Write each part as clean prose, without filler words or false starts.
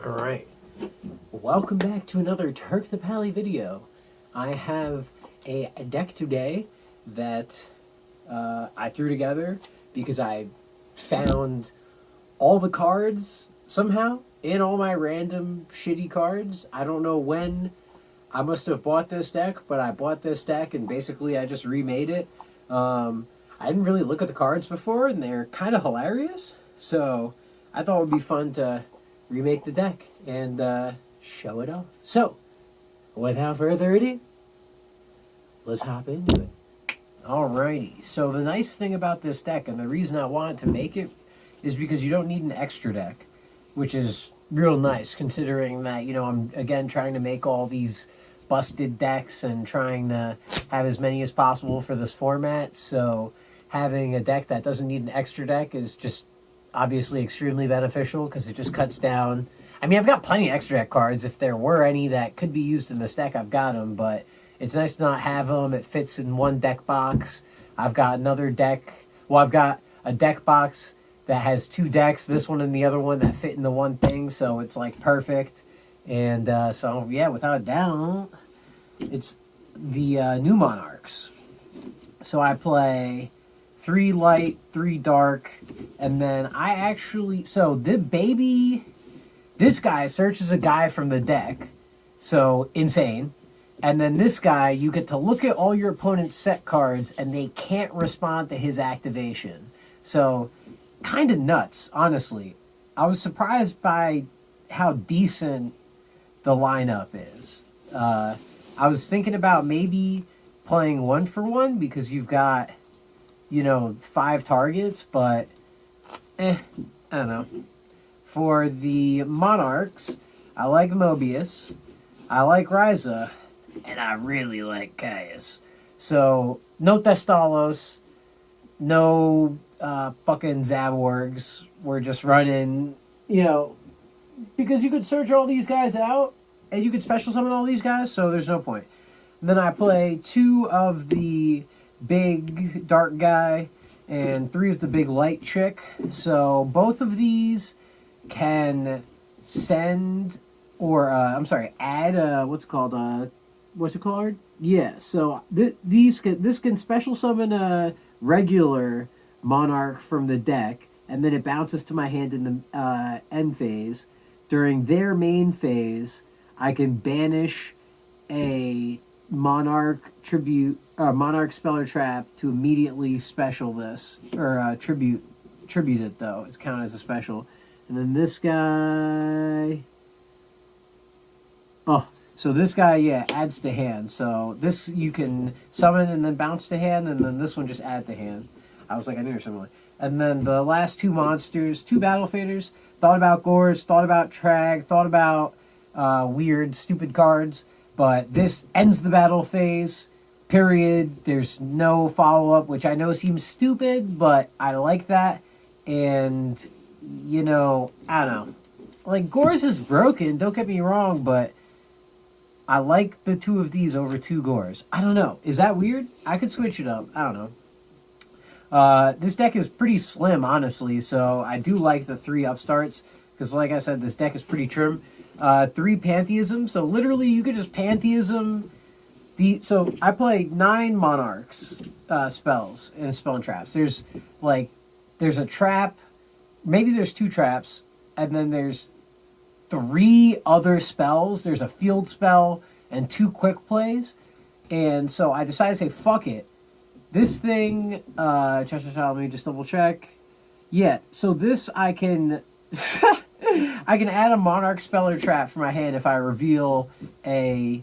Alright, welcome back to another Turk the Pally video. I have a deck today that I threw together because I found all the cards somehow in all my random shitty cards. I don't know when I must have bought this deck, but I bought this deck and basically I just remade it. I didn't really look at the cards before and they're kind of hilarious, so I thought it would be fun to remake the deck and show it off. So, without further ado, let's hop into it. Alrighty, so the nice thing about this deck, and the reason I wanted to make it, is because you don't need an extra deck, which is real nice, considering that, you know, I'm, again, trying to make all these busted decks and trying to have as many as possible for this format, so having a deck that doesn't need an extra deck is just obviously extremely beneficial because it just cuts down. I mean, I've got plenty of extra deck cards. If there were any that could be used in this deck, I've got them, but it's nice to not have them. It fits in one deck box. I've got another deck. Well, I've got a deck box that has two decks, this one and the other one, that fit into one thing, so it's like perfect. And so, yeah, without a doubt, it's the new Monarchs. So I play 3 light, 3 dark, and then I actually... So, this guy searches a guy from the deck, so insane. And then this guy, you get to look at all your opponent's set cards, and they can't respond to his activation. So, kind of nuts, honestly. I was surprised by how decent the lineup is. I was thinking about maybe playing 1-for-1, because you've got, you know, 5 targets, but I don't know. For the Monarchs, I like Mobius, I like Ryza, and I really like Caius. So, no Thestalos, no fucking Zaborgs. We're just running, you know, because you could search all these guys out, and you could special summon all these guys, so there's no point. And then I play 2 of the big dark guy and 3 of the big light chick. So both of these can send or add what's it called? Yeah. So this can special summon a regular Monarch from the deck, and then it bounces to my hand in the end phase. During their main phase, I can banish a Monarch Speller Trap to immediately special this, or tribute it though. It's counted as a special. And then this guy, so this guy, yeah, adds to hand. So this you can summon and then bounce to hand, and then this one just add to hand. I was like, I knew something. And then the last 2 monsters, 2 battle faders. Thought about Gores, thought about Trag, thought about weird, stupid cards. But this ends the battle phase, period. There's no follow-up, which I know seems stupid, but I like that. And, you know, I don't know. Like, Gores is broken, don't get me wrong, but I like the 2 of these over 2 Gores. I don't know. Is that weird? I could switch it up. I don't know. This deck is pretty slim, honestly, so I do like the 3 upstarts, because like I said, this deck is pretty trim. 3 Pantheism, so literally you could just Pantheism so I play 9 Monarchs spells and spell and traps. There's a trap, maybe there's 2 traps, and then there's 3 other spells. There's a field spell and 2 quick plays, and so I decided to say, fuck it. This thing, let me just double check. Yeah, so this I can... I can add a Monarch Speller Trap for my hand if I reveal a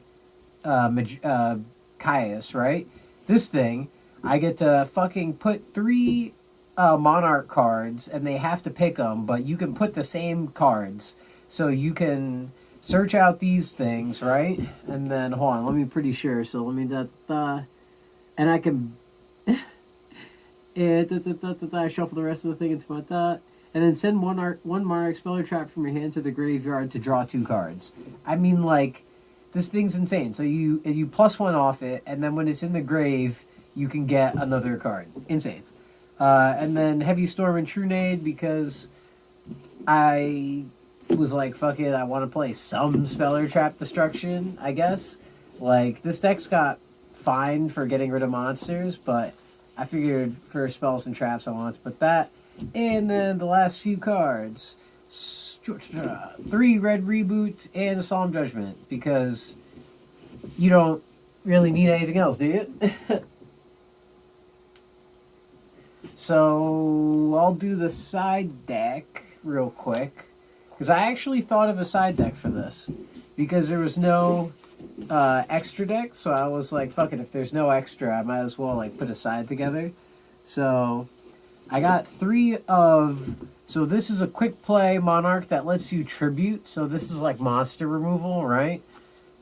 Caius, right? This thing, I get to fucking put 3 Monarch cards, and they have to pick them, but you can put the same cards. So you can search out these things, right? And then, hold on, let me pretty sure. So let me, and I can, shuffle the rest of the thing into my dot. And then send one Monarch Speller Trap from your hand to the graveyard to draw 2 cards. I mean, like, this thing's insane. So you +1 off it, and then when it's in the grave, you can get another card. Insane. And then Heavy Storm and Trunade, because I was like, fuck it, I want to play some Speller Trap Destruction, I guess. Like, this deck's got fine for getting rid of monsters, but I figured for spells and traps I wanted to put that. And then the last few cards. 3 red reboot and a solemn judgment, because you don't really need anything else, do you? So I'll do the side deck real quick, because I actually thought of a side deck for this because there was no extra deck. So I was like, fuck it, if there's no extra, I might as well like put a side together. So I got 3 of... So this is a quick play Monarch that lets you tribute. So this is like monster removal, right?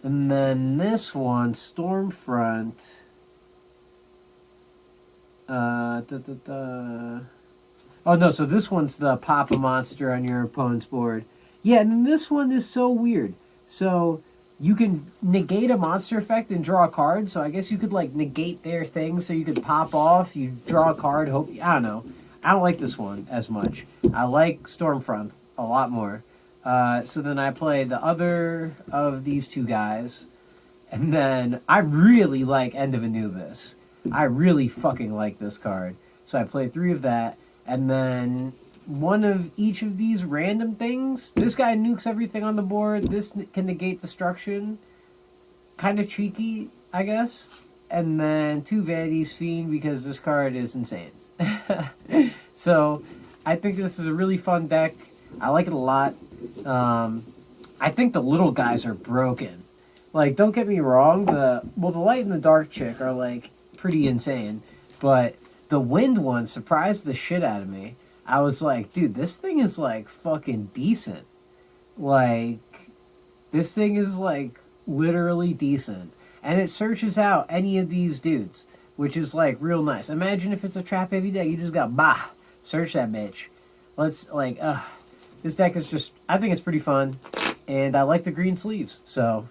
And then this one, Stormfront. Oh no, so this one's the pop a monster on your opponent's board. Yeah, and then this one is so weird. So you can negate a monster effect and draw a card. So I guess you could like negate their thing. So you could pop off, you draw a card, hope... I don't know. I don't like this one as much. I like Stormfront a lot more. So then I play the other of these 2 guys. And then I really like End of Anubis. I really fucking like this card. So I play 3 of that. And then one of each of these random things. This guy nukes everything on the board. This can negate destruction. Kind of cheeky, I guess. And then 2 Vanity's Fiend, because this card is insane. So I think this is a really fun deck. I like it a lot. I think the little guys are broken. Like, don't get me wrong, the light and the dark chick are like pretty insane, but the wind one surprised the shit out of me. I was like, dude, this thing is like fucking decent. Like, this thing is like literally decent, and it searches out any of these dudes, which is like real nice. Imagine if it's a trap heavy deck, you just got search that bitch. Let's like this deck is just, I think it's pretty fun, and I like the green sleeves, so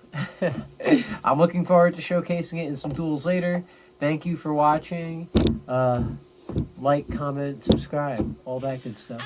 I'm looking forward to showcasing it in some duels later. Thank you for watching. Like, comment, subscribe, all that good stuff.